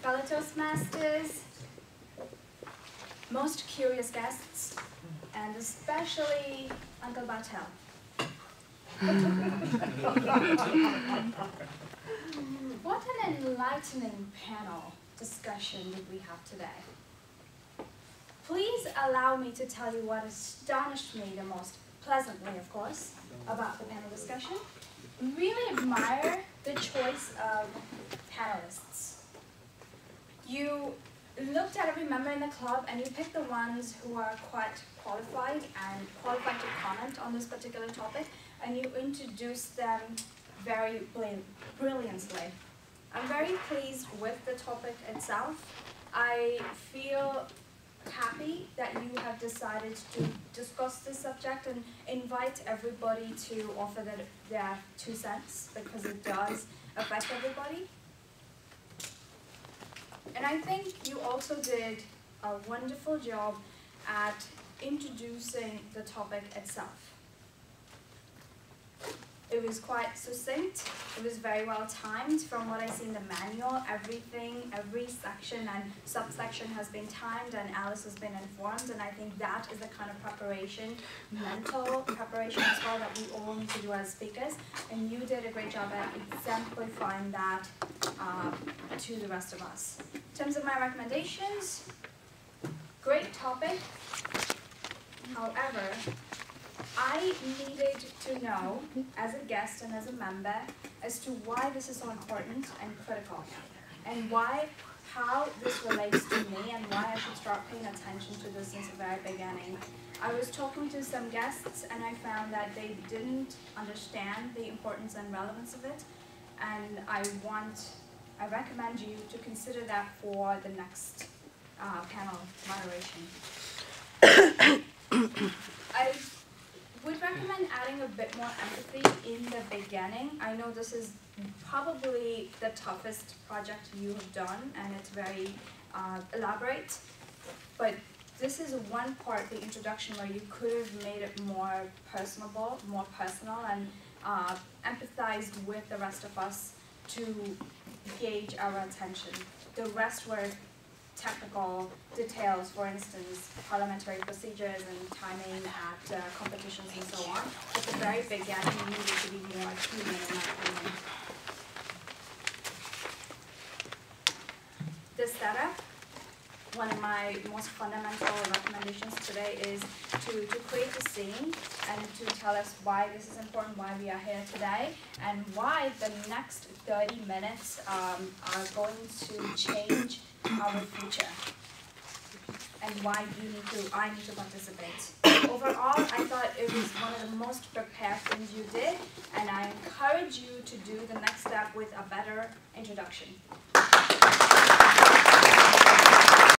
fellow Toastmasters, most curious guests, and especially Uncle Bartel. What an enlightening panel discussion did we have today. Please allow me to tell you what astonished me the most, pleasantly of course, about the panel discussion. Really admire the choice of panelists. You looked at every member in the club and you picked the ones who are quite qualified to comment on this particular topic, and you introduced them very brilliantly. I'm very pleased with the topic itself. I feel happy that you have decided to discuss this subject and invite everybody to offer their 2 cents, because it does affect everybody. And I think you also did a wonderful job at introducing the topic itself. It was quite succinct, it was very well timed. From what I see in the manual, every section and subsection has been timed and Alice has been informed, and I think that is the kind of preparation, mental preparation as well, that we all need to do as speakers, and you did a great job at exemplifying that to the rest of us. In terms of my recommendations, great topic. However, I needed to know, as a guest and as a member, as to why this is so important and critical, and how this relates to me, and why I should start paying attention to this since the very beginning. I was talking to some guests, and I found that they didn't understand the importance and relevance of it, and I recommend you to consider that for the next panel moderation. I would recommend adding a bit more empathy in the beginning. I know this is probably the toughest project you have done, and it's very elaborate, but this is one part, the introduction, where you could have made it more personable, more personal, and empathized with the rest of us to gauge our attention. The rest were technical details, for instance, parliamentary procedures and timing at competitions and so on. At the very beginning, you needed to be more human, in my opinion. The setup, one of my most fundamental recommendations today is to create a scene and to tell us why this is important, why we are here today, and why the next 30 minutes are going to change our future, and why I need to participate. Overall, I thought it was one of the most prepared things you did, and I encourage you to do the next step with a better introduction.